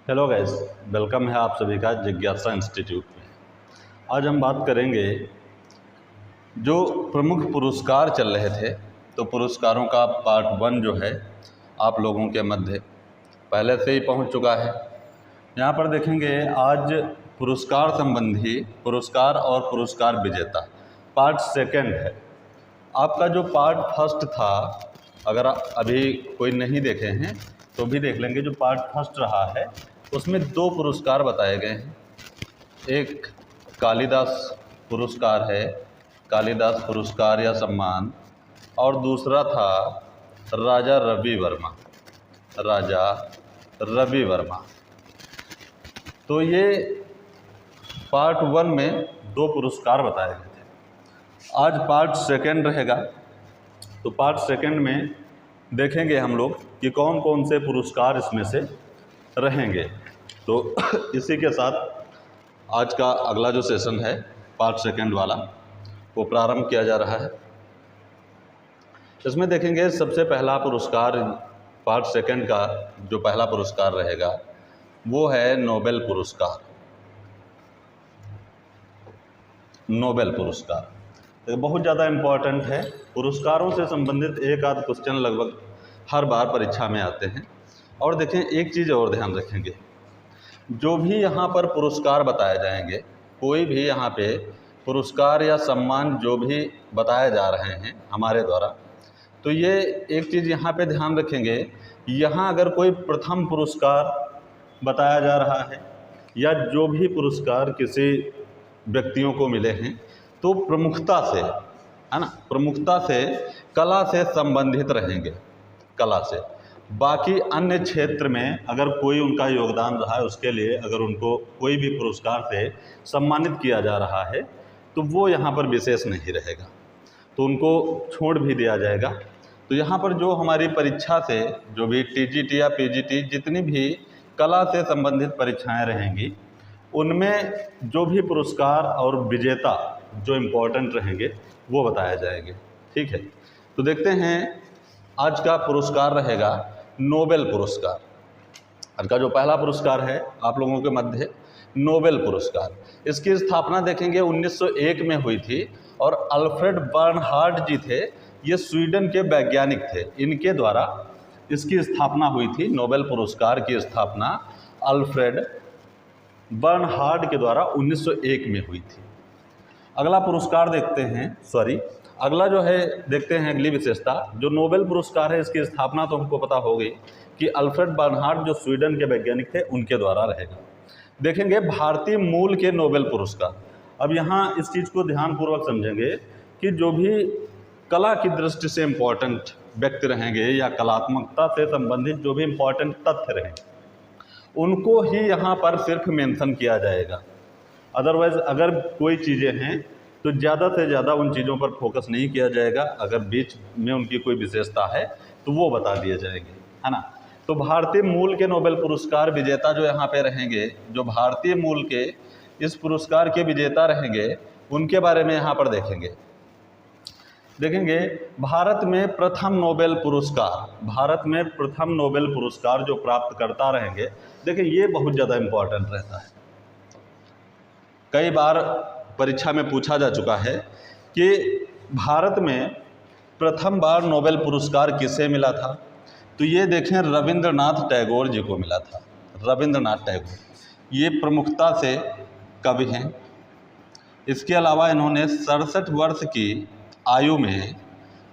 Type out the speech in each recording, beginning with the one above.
Hello guys, welcome है आप सभी का जिज्ञासा इंस्टीट्यूट में। आज हम बात करेंगे जो प्रमुख पुरस्कार चल रहे थे, तो पुरस्कारों का पार्ट 1 जो है आप लोगों के मध्य पहले से ही पहुंच चुका है। यहाँ पर देखेंगे आज पुरस्कार संबंधी पुरस्कार और पुरस्कार विजेता पार्ट 2 है। आपका जो पार्ट 1 था, अगर अभी कोई नहीं देखे हैं तो भी देख लेंगे। जो पार्ट 1 रहा है उसमें 2 पुरस्कार बताए गए हैं। एक कालिदास पुरस्कार है, कालिदास पुरस्कार या सम्मान, और दूसरा था राजा रवि वर्मा, राजा रवि वर्मा। तो ये पार्ट 1 में 2 पुरस्कार बताए गए थे। आज पार्ट 2 रहेगा, तो पार्ट 2 में देखेंगे हम लोग कि कौन कौन से पुरस्कार इसमें से रहेंगे। तो इसी के साथ आज का अगला जो सेशन है पार्ट 2 वाला वो प्रारंभ किया जा रहा है। इसमें देखेंगे सबसे पहला पुरस्कार, पार्ट 2 का जो पहला पुरस्कार रहेगा वो है नोबेल पुरस्कार। नोबेल पुरस्कार तो बहुत ज़्यादा इम्पॉर्टेंट है। पुरस्कारों से संबंधित एक आध क्वेश्चन लगभग हर बार परीक्षा में आते हैं। और देखें, एक चीज़ और ध्यान रखेंगे, जो भी यहाँ पर पुरस्कार बताए जाएंगे, कोई भी यहाँ पे पुरस्कार या सम्मान जो भी बताए जा रहे हैं हमारे द्वारा, तो ये एक चीज़ यहाँ पे ध्यान रखेंगे, यहाँ अगर कोई प्रथम पुरस्कार बताया जा रहा है या जो भी पुरस्कार किसी व्यक्तियों को मिले हैं, तो प्रमुखता से, है ना, प्रमुखता से कला से संबंधित रहेंगे, कला से। बाकी अन्य क्षेत्र में अगर कोई उनका योगदान रहा है, उसके लिए अगर उनको कोई भी पुरस्कार से सम्मानित किया जा रहा है तो वो यहाँ पर विशेष नहीं रहेगा, तो उनको छोड़ भी दिया जाएगा। तो यहाँ पर जो हमारी परीक्षा से जो भी टीजीटी या पीजीटी जितनी भी कला से संबंधित परीक्षाएं रहेंगी, उनमें जो भी पुरस्कार और विजेता जो इम्पोर्टेंट रहेंगे वो बताए जाएंगे। ठीक है, तो देखते हैं आज का पुरस्कार रहेगा नोबेल पुरस्कार। आज का जो पहला पुरस्कार है आप लोगों के मध्य नोबेल पुरस्कार, इसकी स्थापना देखेंगे 1901 में हुई थी और अल्फ्रेड बर्नहार्ड जी थे, ये स्वीडन के वैज्ञानिक थे, इनके द्वारा इसकी स्थापना हुई थी। नोबेल पुरस्कार की स्थापना अल्फ्रेड बर्नहार्ड के द्वारा 1901 में हुई थी। अगला पुरस्कार देखते हैं, अगला जो है देखते हैं अगली विशेषता। जो नोबेल पुरस्कार है इसकी स्थापना तो हमको पता हो गई कि अल्फ्रेड बर्नहार्ड जो स्वीडन के वैज्ञानिक थे उनके द्वारा रहेगा। देखेंगे भारतीय मूल के नोबेल पुरस्कार। अब यहाँ इस चीज़ को ध्यानपूर्वक समझेंगे कि जो भी कला की दृष्टि से इम्पोर्टेंट व्यक्ति रहेंगे या कलात्मकता से संबंधित जो भी इम्पोर्टेंट तथ्य रहेंगे उनको ही यहाँ पर सिर्फ मेंशन किया जाएगा। अदरवाइज़ अगर कोई चीज़ें हैं तो ज़्यादा से ज़्यादा उन चीज़ों पर फोकस नहीं किया जाएगा। अगर बीच में उनकी कोई विशेषता है तो वो बता दिए जाएंगे, है ना। तो भारतीय मूल के नोबेल पुरस्कार विजेता जो यहाँ पे रहेंगे, जो भारतीय मूल के इस पुरस्कार के विजेता रहेंगे, उनके बारे में यहाँ पर देखेंगे भारत में प्रथम नोबेल पुरस्कार, भारत में प्रथम नोबेल पुरस्कार जो प्राप्त करता रहेंगे। देखिए ये बहुत ज़्यादा इम्पोर्टेंट रहता है। कई बार परीक्षा में पूछा जा चुका है कि भारत में प्रथम बार नोबेल पुरस्कार किसे मिला था, तो ये देखें रविंद्रनाथ टैगोर जी को मिला था। रविंद्रनाथ टैगोर ये प्रमुखता से कवि हैं। इसके अलावा इन्होंने 67 वर्ष की आयु में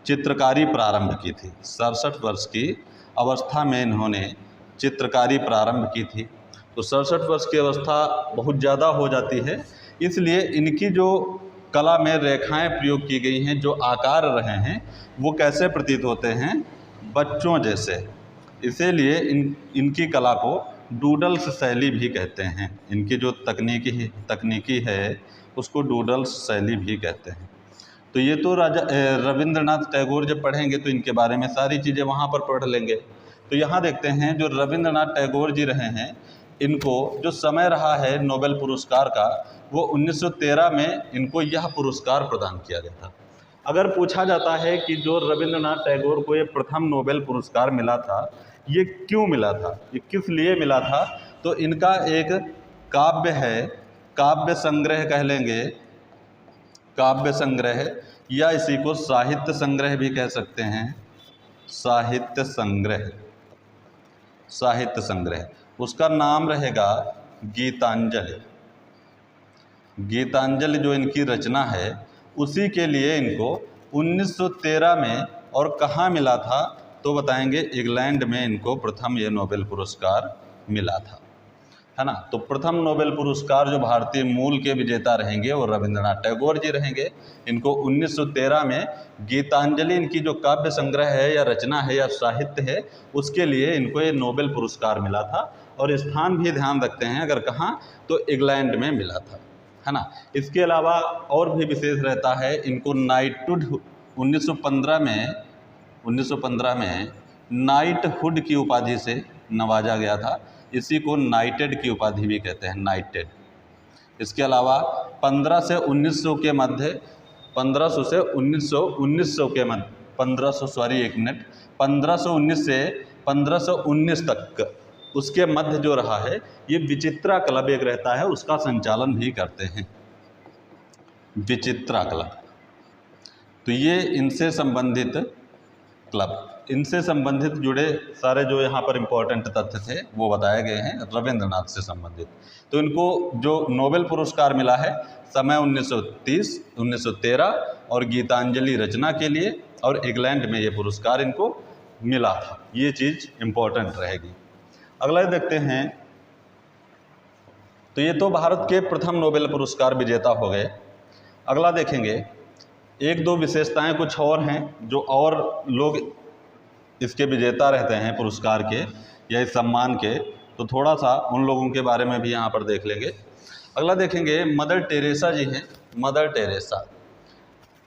चित्रकारी प्रारंभ की थी। 67 वर्ष की अवस्था में इन्होंने चित्रकारी प्रारंभ की थी। तो 67 वर्ष की अवस्था बहुत ज़्यादा हो जाती है, इसलिए इनकी जो कला में रेखाएं प्रयोग की गई हैं, जो आकार रहे हैं, वो कैसे प्रतीत होते हैं, बच्चों जैसे। इसीलिए इनकी कला को डूडल्स शैली भी कहते हैं। इनकी जो तकनीकी है उसको डूडल्स शैली भी कहते हैं। तो ये तो रविंद्रनाथ टैगोर जब पढ़ेंगे तो इनके बारे में सारी चीज़ें वहाँ पर पढ़ लेंगे। तो यहाँ देखते हैं जो रविंद्रनाथ टैगोर जी रहे हैं, इनको जो समय रहा है नोबेल पुरस्कार का, वो 1913 में इनको यह पुरस्कार प्रदान किया गया था। अगर पूछा जाता है कि जो रविंद्रनाथ टैगोर को ये प्रथम नोबेल पुरस्कार मिला था, ये क्यों मिला था, ये किस लिए मिला था, तो तो इनका एक काव्य है, काव्य संग्रह कह लेंगे, काव्य संग्रह, या इसी को साहित्य संग्रह भी कह सकते हैं, साहित्य संग्रह, साहित्य संग्रह। उसका नाम रहेगा गीतांजलि। गीतांजलि जो इनकी रचना है, उसी के लिए इनको 1913 में और कहाँ मिला था, तो बताएंगे इंग्लैंड में इनको प्रथम ये नोबेल पुरस्कार मिला था, है ना। तो प्रथम नोबेल पुरस्कार जो भारतीय मूल के विजेता रहेंगे वो रविंद्रनाथ टैगोर जी रहेंगे। इनको 1913 में गीतांजलि, इनकी जो काव्य संग्रह है या रचना है या साहित्य है, उसके लिए इनको ये नोबेल पुरस्कार मिला था। और स्थान भी ध्यान रखते हैं अगर कहाँ, तो इंग्लैंड में मिला था, है ना। इसके अलावा और भी विशेष रहता है, इनको नाइटहुड 1915 में नाइटहुड की उपाधि से नवाजा गया था। इसी को नाइटेड की उपाधि भी कहते हैं, नाइटेड। इसके अलावा 1500 से 1900 के मध्य, 1500 से 1900 के मध्य, 1500 सॉरी एक मिनट, 1519 से 1519 तक उसके मध्य जो रहा है, ये विचित्रा क्लब एक रहता है, उसका संचालन भी करते हैं, विचित्रा क्लब। तो ये इनसे संबंधित क्लब, इनसे संबंधित जुड़े सारे जो यहाँ पर इम्पोर्टेंट तथ्य थे वो बताए गए हैं रविंद्रनाथ से संबंधित। तो इनको जो नोबेल पुरस्कार मिला है समय 1930, 1913 और गीतांजलि रचना के लिए, और इंग्लैंड में ये पुरस्कार इनको मिला था। ये चीज़ इम्पोर्टेंट रहेगी। अगला देखते हैं, तो ये तो भारत के प्रथम नोबेल पुरस्कार विजेता हो गए। अगला देखेंगे, एक दो विशेषताएं कुछ और हैं जो और लोग इसके विजेता रहते हैं पुरस्कार के या इस सम्मान के, तो थोड़ा सा उन लोगों के बारे में भी यहाँ पर देख लेंगे। अगला देखेंगे, मदर टेरेसा जी हैं, मदर टेरेसा,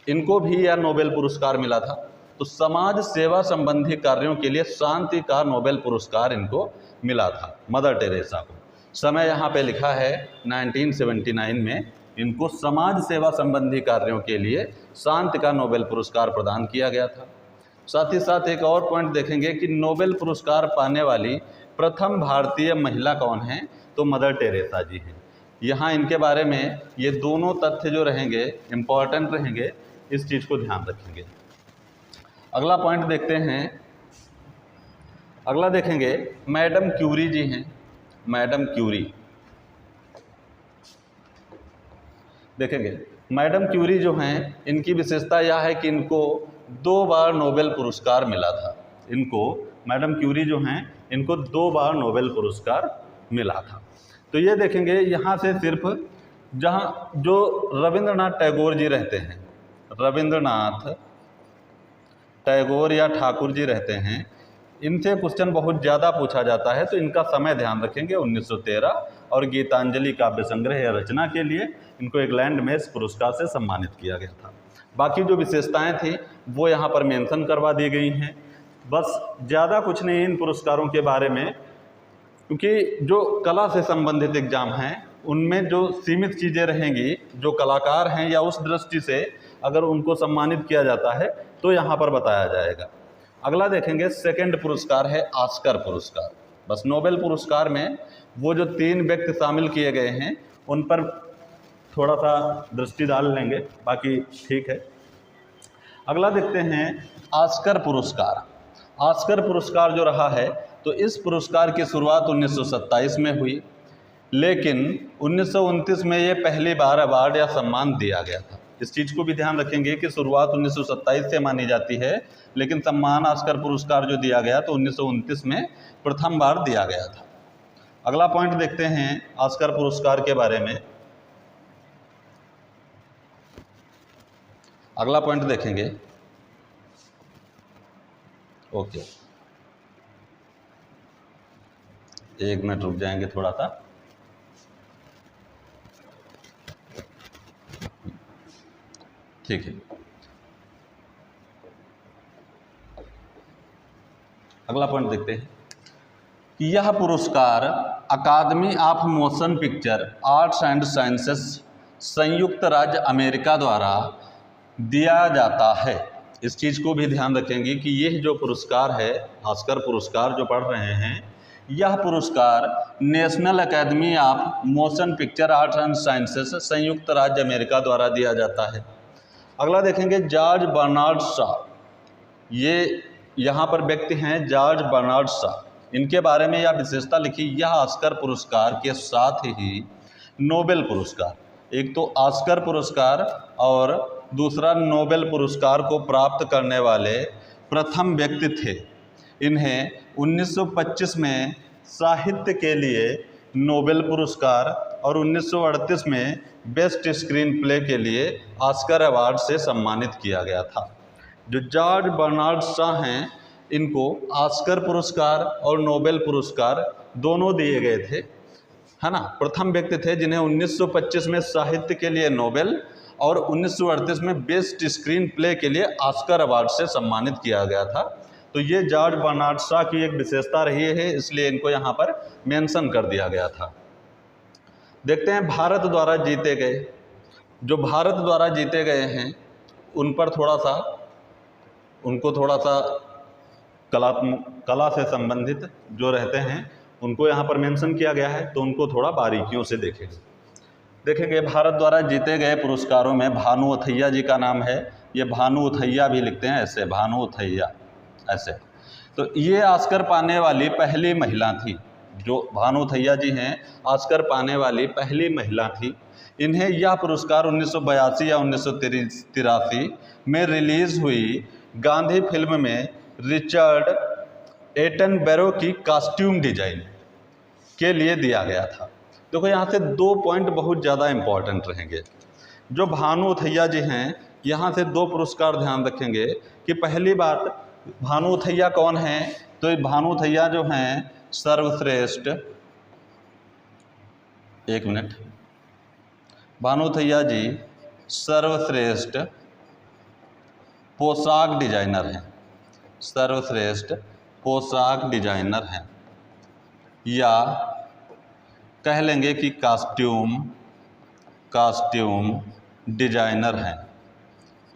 इनको भी यह नोबेल पुरस्कार मिला था। तो समाज सेवा संबंधी कार्यों के लिए शांति का नोबेल पुरस्कार इनको मिला था, मदर टेरेसा को। समय यहाँ पे लिखा है 1979 में इनको समाज सेवा संबंधी कार्यों के लिए शांति का नोबेल पुरस्कार प्रदान किया गया था। साथ ही साथ एक और पॉइंट देखेंगे कि नोबेल पुरस्कार पाने वाली प्रथम भारतीय महिला कौन है, तो मदर टेरेसा जी हैं। यहाँ इनके बारे में ये दोनों तथ्य जो रहेंगे इम्पॉर्टेंट रहेंगे, इस चीज़ को ध्यान रखेंगे। अगला पॉइंट देखते हैं, अगला देखेंगे मैडम क्यूरी जी हैं, मैडम क्यूरी देखेंगे। मैडम क्यूरी जो हैं, इनकी विशेषता यह है कि इनको 2 बार नोबेल पुरस्कार मिला था। इनको मैडम क्यूरी जो हैं, इनको 2 बार नोबेल पुरस्कार मिला था। तो ये देखेंगे यहाँ से सिर्फ जहाँ जो रविंद्रनाथ टैगोर जी रहते हैं, रविंद्रनाथ टैगोर या ठाकुर जी रहते हैं, इनसे क्वेश्चन बहुत ज़्यादा पूछा जाता है। तो इनका समय ध्यान रखेंगे 1913, और गीतांजलि काव्य संग्रह या रचना के लिए इनको इंग्लैंड में इस पुरस्कार से सम्मानित किया गया था। बाकी जो विशेषताएं थी वो यहाँ पर मेंशन करवा दी गई हैं। बस ज़्यादा कुछ नहीं इन पुरस्कारों के बारे में, क्योंकि जो कला से संबंधित एग्जाम हैं उनमें जो सीमित चीज़ें रहेंगी, जो कलाकार हैं या उस दृष्टि से अगर उनको सम्मानित किया जाता है तो यहाँ पर बताया जाएगा। अगला देखेंगे, सेकंड पुरस्कार है ऑस्कर पुरस्कार। बस नोबेल पुरस्कार में वो जो 3 व्यक्ति शामिल किए गए हैं उन पर थोड़ा सा दृष्टि डाल लेंगे, बाकी ठीक है। अगला देखते हैं ऑस्कर पुरस्कार। ऑस्कर पुरस्कार जो रहा है, तो इस पुरस्कार की शुरुआत 1927 में हुई, लेकिन 1929 में ये पहली बार अवार्ड या सम्मान दिया गया था। इस चीज़ को भी ध्यान रखेंगे कि शुरुआत 1927 से मानी जाती है, लेकिन सम्मान ऑस्कर पुरस्कार जो दिया गया तो 1929 में प्रथम बार दिया गया था। अगला पॉइंट देखते हैं ऑस्कर पुरस्कार के बारे में। अगला पॉइंट देखेंगे, ओके, एक मिनट रुक जाएंगे थोड़ा सा। ठीक है, अगला पॉइंट देखते हैं कि यह पुरस्कार अकादमी of motion picture arts and sciences संयुक्त राज्य अमेरिका द्वारा दिया जाता है। इस चीज़ को भी ध्यान रखेंगे कि यह जो पुरस्कार है, ऑस्कर पुरस्कार जो पढ़ रहे हैं, यह पुरस्कार national academy of motion picture arts and sciences संयुक्त राज्य अमेरिका द्वारा दिया जाता है। अगला देखेंगे जॉर्ज बर्नार्ड शॉ। ये यहाँ पर व्यक्ति हैं जॉर्ज बर्नार्ड शॉ। इनके बारे में यह विशेषता लिखी, यह ऑस्कर पुरस्कार के साथ ही नोबेल पुरस्कार, एक तो ऑस्कर पुरस्कार और दूसरा नोबेल पुरस्कार को प्राप्त करने वाले प्रथम व्यक्ति थे। इन्हें 1925 में साहित्य के लिए नोबेल पुरस्कार और 1938 में बेस्ट स्क्रीन प्ले के लिए ऑस्कर अवार्ड से सम्मानित किया गया था। जो जॉर्ज बर्नार्ड शॉ हैं, इनको ऑस्कर पुरस्कार और नोबेल पुरस्कार दोनों दिए गए थे, है ना। प्रथम व्यक्ति थे जिन्हें 1925 में साहित्य के लिए नोबेल और 1938 में बेस्ट स्क्रीन प्ले के लिए ऑस्कर अवार्ड से सम्मानित किया गया था। तो ये जॉर्ज बर्नार्ड शॉ की एक विशेषता रही है, इसलिए इनको यहाँ पर मेंशन कर दिया गया था। देखते हैं भारत द्वारा जीते गए, जो भारत द्वारा जीते गए हैं उन पर उनको थोड़ा सा कला से संबंधित जो रहते हैं उनको यहाँ पर मेंशन किया गया है, तो उनको थोड़ा बारीकियों से देखेंगे। भारत द्वारा जीते गए पुरस्कारों में भानु अथैया जी का नाम है। ये भानु अथैया भी लिखते हैं ऐसे, भानु अथैया ऐसे। तो ये ऑस्कर पाने वाली पहली महिला थी, जो भानु अथैया जी हैं ऑस्कर पाने वाली पहली महिला थी। इन्हें यह पुरस्कार 1982 या 1983 में रिलीज़ हुई गांधी फिल्म में रिचर्ड एटनबरो की कॉस्ट्यूम डिजाइन के लिए दिया गया था। देखो यहाँ से 2 पॉइंट बहुत ज़्यादा इम्पॉर्टेंट रहेंगे। जो भानु अथैया जी हैं, यहाँ से 2 पुरस्कार ध्यान रखेंगे कि पहली बात, भानु अथैया कौन हैं, तो भानु अथैया जो हैं सर्वश्रेष्ठ, एक मिनट, भानु अथैया जी सर्वश्रेष्ठ पोशाक डिजाइनर हैं, सर्वश्रेष्ठ पोशाक डिजाइनर हैं, या कह लेंगे कि कॉस्ट्यूम डिजाइनर हैं।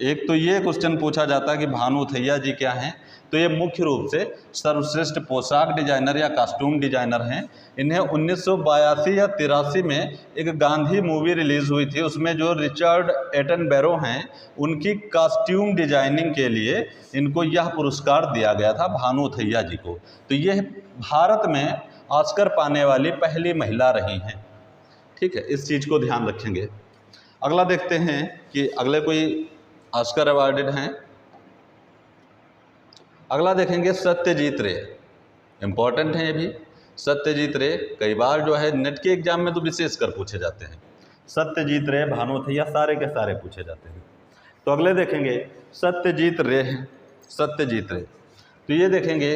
एक तो ये क्वेश्चन पूछा जाता है कि भानु अथैया जी क्या हैं, तो ये मुख्य रूप से सर्वश्रेष्ठ पोशाक डिजाइनर या कॉस्ट्यूम डिजाइनर हैं। इन्हें 1982 या 83 में एक गांधी मूवी रिलीज़ हुई थी, उसमें जो रिचर्ड एटनबरो हैं उनकी कॉस्ट्यूम डिजाइनिंग के लिए इनको यह पुरस्कार दिया गया था, भानु अथैया जी को। तो ये भारत में ऑस्कर पाने वाली पहली महिला रही हैं। ठीक है, इस चीज़ को ध्यान रखेंगे। अगला देखते हैं कि अगले कोई ऑस्कर अवार्डेड हैं। अगला देखेंगे सत्यजीत रे, इम्पॉर्टेंट है ये भी। सत्यजीत रे कई बार जो है नेट के एग्जाम में तो विशेष कर पूछे जाते हैं। सत्यजीत रे, भानु अथैया सारे के सारे पूछे जाते हैं। तो अगले देखेंगे सत्यजीत रे हैं, सत्यजीत रे। तो ये देखेंगे,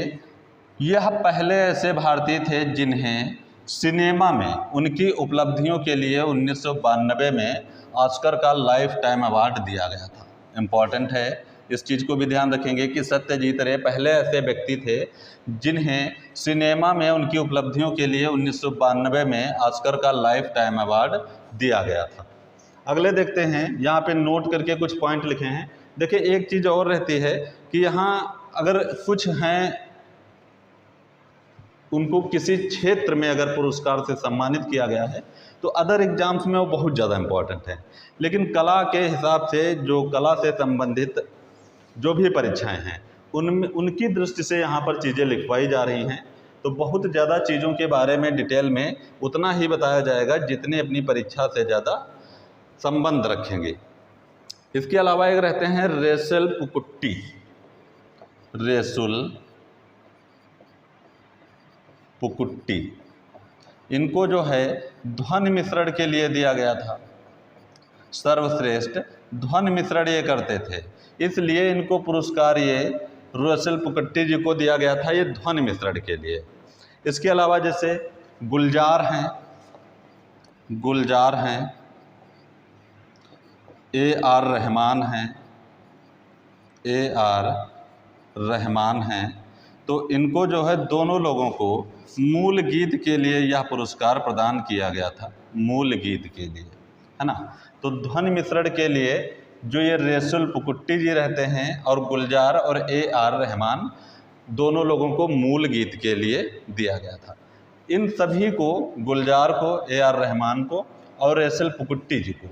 यह पहले ऐसे भारतीय थे जिन्हें सिनेमा में उनकी उपलब्धियों के लिए 1992 में ऑस्कर का लाइफ टाइम अवार्ड दिया गया था। इम्पॉर्टेंट है, इस चीज़ को भी ध्यान रखेंगे कि सत्यजीत रे पहले ऐसे व्यक्ति थे जिन्हें सिनेमा में उनकी उपलब्धियों के लिए 1992 में ऑस्कर का लाइफ टाइम अवार्ड दिया गया था। अगले देखते हैं, यहाँ पे नोट करके कुछ पॉइंट लिखे हैं। देखिए, एक चीज़ और रहती है कि यहाँ अगर कुछ हैं उनको किसी क्षेत्र में अगर पुरस्कार से सम्मानित किया गया है तो अदर एग्जाम्स में वो बहुत ज़्यादा इम्पॉर्टेंट है, लेकिन कला के हिसाब से जो कला से संबंधित जो भी परीक्षाएं हैं उनकी दृष्टि से यहाँ पर चीज़ें लिखवाई जा रही हैं। तो बहुत ज़्यादा चीज़ों के बारे में डिटेल में उतना ही बताया जाएगा जितने अपनी परीक्षा से ज़्यादा संबंध रखेंगे। इसके अलावा एक रहते हैं रेसुल पुकुट्टी, रेसुल पुकुट्टी। इनको जो है ध्वनि मिश्रण के लिए दिया गया था, सर्वश्रेष्ठ ध्वनि मिश्रण ये करते थे, इसलिए इनको पुरस्कार ये रेसुल पुकुट्टी जी को दिया गया था, ये ध्वनि मिश्रण के लिए। इसके अलावा जैसे गुलजार हैं, A.R. रहमान हैं, तो इनको जो है दोनों लोगों को मूल गीत के लिए यह पुरस्कार प्रदान किया गया था, मूल गीत के लिए, है ना। तो ध्वनि मिश्रण के लिए जो ये रेसुल पुकुट्टी जी रहते हैं और गुलजार और A.R. रहमान दोनों लोगों को मूल गीत के लिए दिया गया था। इन सभी को, गुलजार को, ए.आर. रहमान को और एस.एल. पुकुट्टी जी को,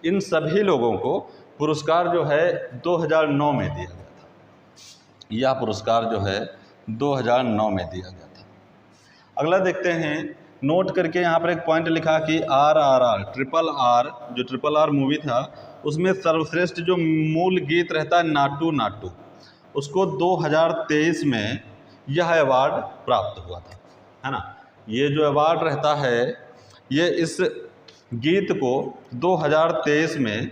इन सभी लोगों को पुरस्कार जो है 2009 में दिया गया था। यह पुरस्कार जो है 2009 में दिया गया था। अगला देखते हैं, नोट करके यहाँ पर एक पॉइंट लिखा कि RRR, ट्रिपल आर, जो ट्रिपल आर मूवी था उसमें सर्वश्रेष्ठ जो मूल गीत रहता है नाटू नाटू, उसको 2023 में यह अवार्ड प्राप्त हुआ था, है ना। ये जो अवार्ड रहता है ये इस गीत को 2023 में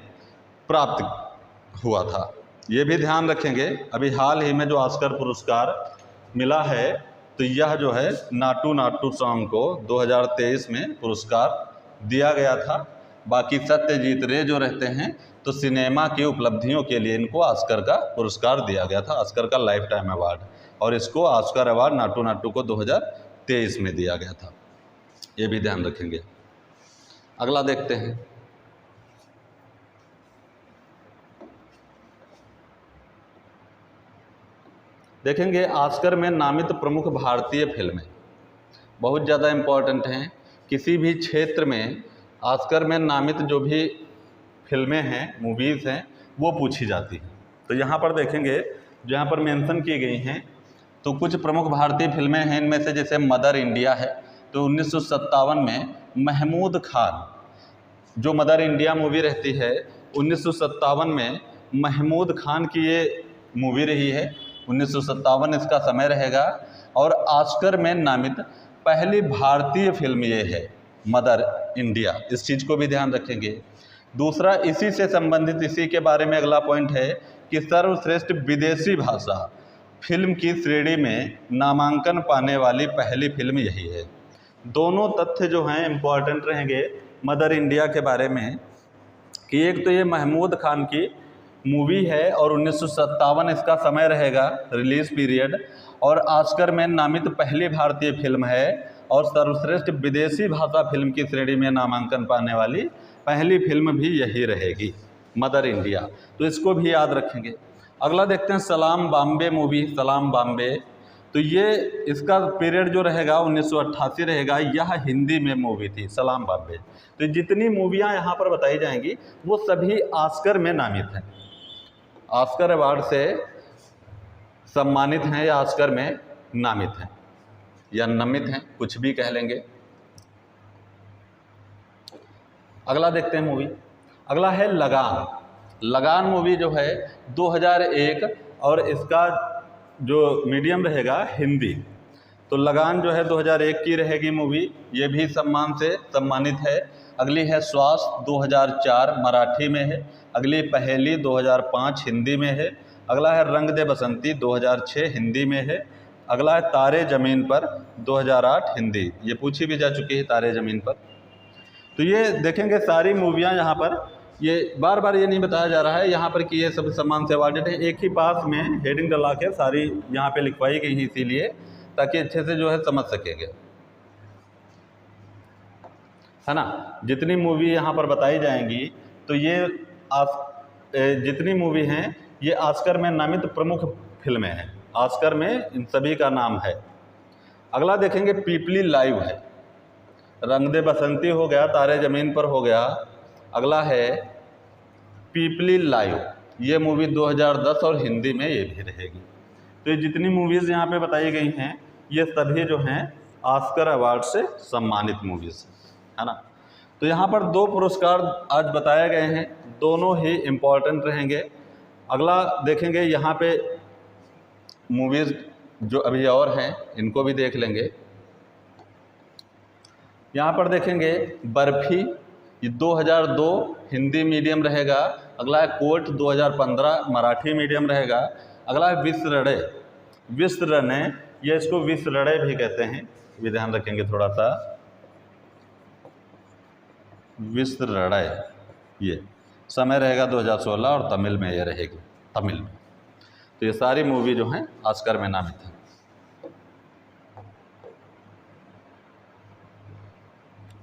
प्राप्त हुआ था, ये भी ध्यान रखेंगे। अभी हाल ही में जो ऑस्कर पुरस्कार मिला है तो यह जो है नाटू नाटू सॉन्ग को 2023 में पुरस्कार दिया गया था। बाकी सत्यजीत रे जो रहते हैं तो सिनेमा की उपलब्धियों के लिए इनको ऑस्कर का पुरस्कार दिया गया था, ऑस्कर का लाइफ टाइम अवार्ड, और इसको ऑस्कर अवार्ड नाटू नाटू को 2023 में दिया गया था, ये भी ध्यान रखेंगे। अगला देखते हैं, देखेंगे ऑस्कर में नामित प्रमुख भारतीय फिल्में बहुत ज़्यादा इम्पॉर्टेंट हैं। किसी भी क्षेत्र में ऑस्कर में नामित जो भी फिल्में हैं, मूवीज़ हैं, वो पूछी जाती हैं। तो यहाँ पर देखेंगे, जो यहाँ पर मेंशन की गई हैं तो कुछ प्रमुख भारतीय फिल्में हैं, इनमें से जैसे मदर इंडिया है, तो 1957 में महमूद खान, जो मदर इंडिया मूवी रहती है 1957 में महमूद खान की ये मूवी रही है, 1957 इसका समय रहेगा। और ऑस्कर में नामित पहली भारतीय फिल्म ये है मदर इंडिया, इस चीज़ को भी ध्यान रखेंगे। दूसरा, इसी से संबंधित, इसी के बारे में अगला पॉइंट है कि सर्वश्रेष्ठ विदेशी भाषा फिल्म की श्रेणी में नामांकन पाने वाली पहली फिल्म यही है। दोनों तथ्य जो हैं इम्पॉर्टेंट रहेंगे मदर इंडिया के बारे में, कि एक तो ये महमूद खान की मूवी है और 1957 इसका समय रहेगा रिलीज़ पीरियड, और ऑस्कर में नामित पहली भारतीय फिल्म है, और सर्वश्रेष्ठ विदेशी भाषा फिल्म की श्रेणी में नामांकन पाने वाली पहली फिल्म भी यही रहेगी, मदर इंडिया, तो इसको भी याद रखेंगे। अगला देखते हैं सलाम बॉम्बे मूवी, सलाम बॉम्बे, तो ये इसका पीरियड जो रहेगा 1988 रहेगा, यह हिंदी में मूवी थी सलाम बॉम्बे। तो जितनी मूवियाँ यहाँ पर बताई जाएंगी वो सभी ऑस्कर में नामित हैं, ऑस्कर अवार्ड से सम्मानित हैं या ऑस्कर में नामित हैं या नमित हैं, कुछ भी कह लेंगे। अगला देखते हैं मूवी, अगला है लगान। लगान मूवी जो है 2001 और इसका जो मीडियम रहेगा हिंदी, तो लगान जो है 2001 की रहेगी मूवी, ये भी सम्मान से सम्मानित है। अगली है श्वास 2004 मराठी में है। अगली पहेली 2005 हिंदी में है। अगला है रंग दे बसंती 2006 हिंदी में है। अगला है तारे ज़मीन पर 2008 हिंदी, ये पूछी भी जा चुकी है तारे ज़मीन पर। तो ये देखेंगे सारी मूवियाँ यहाँ पर, ये बार बार ये नहीं बताया जा रहा है यहाँ पर कि ये सब सम्मान से अवार्डेड है, एक ही पास में हेडिंग डला के सारी यहाँ पे लिखवाई गई है, इसीलिए ताकि अच्छे से जो है समझ सकेंगे, है ना। जितनी मूवी यहाँ पर बताई जाएंगी तो ये जितनी मूवी हैं ये ऑस्कर में नामित प्रमुख फिल्में हैं, ऑस्कर में इन सभी का नाम है। अगला देखेंगे पीपली लाइव है, रंग दे बसंती हो गया, तारे ज़मीन पर हो गया। अगला है पीपली लाइव, ये मूवी 2010 और हिंदी में ये भी रहेगी। तो ये जितनी मूवीज़ यहाँ पे बताई गई हैं ये सभी जो हैं ऑस्कर अवार्ड से सम्मानित मूवीज़, है ना। तो यहाँ पर 2 पुरस्कार आज बताए गए हैं, दोनों ही इम्पॉर्टेंट रहेंगे। अगला देखेंगे यहाँ पे मूवीज़ जो अभी और हैं इनको भी देख लेंगे। यहाँ पर देखेंगे बर्फी, ये 2002 हिंदी मीडियम रहेगा। अगला है कोर्ट 2015 मराठी मीडियम रहेगा। अगला है विसरणे, विसरणे, ये इसको विसरणे भी कहते हैं, ये ध्यान रखेंगे थोड़ा सा, विसरणे, ये समय रहेगा 2016 और तमिल में ये रहेगी, तमिल में। तो ये सारी मूवी जो हैं ऑस्कर में नामित हैं।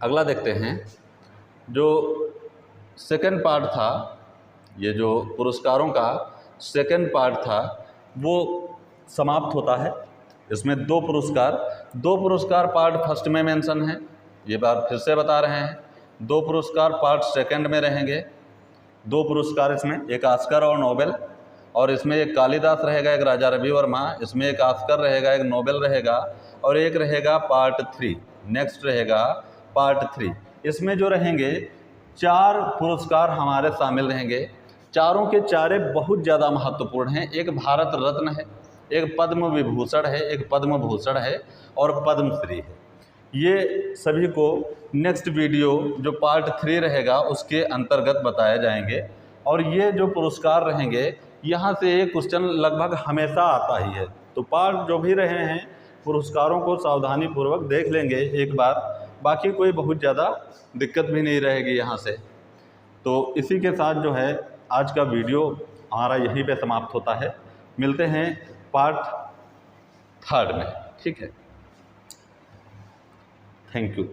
अगला देखते हैं, जो सेकंड पार्ट था, ये जो पुरस्कारों का सेकंड पार्ट था वो समाप्त होता है। इसमें 2 पुरस्कार 2 पुरस्कार पार्ट फर्स्ट में मेंशन हैं, ये बात फिर से बता रहे हैं। 2 पुरस्कार पार्ट सेकंड में रहेंगे। 2 पुरस्कार इसमें, एक ऑस्कर और नोबेल, और इसमें एक कालिदास रहेगा, एक राजा रवि वर्मा, इसमें एक ऑस्कर रहेगा, एक नोबेल रहेगा, और एक रहेगा पार्ट 3, नेक्स्ट रहेगा पार्ट 3। इसमें जो रहेंगे 4 पुरस्कार हमारे शामिल रहेंगे। चारों के चारे बहुत ज़्यादा महत्वपूर्ण हैं। एक भारत रत्न है, एक पद्म विभूषण है, एक पद्म भूषण है, और पद्मश्री है। ये सभी को नेक्स्ट वीडियो जो पार्ट 3 रहेगा उसके अंतर्गत बताए जाएंगे। और ये जो पुरस्कार रहेंगे, यहाँ से एक क्वेश्चन लगभग हमेशा आता ही है। तो पार्ट जो भी रहे हैं पुरस्कारों को सावधानी पूर्वक देख लेंगे एक बार, बाकी कोई बहुत ज़्यादा दिक्कत भी नहीं रहेगी यहाँ से। तो इसी के साथ जो है आज का वीडियो हमारा यहीं पे समाप्त होता है। मिलते हैं पार्ट 3 में, ठीक है। Thank you.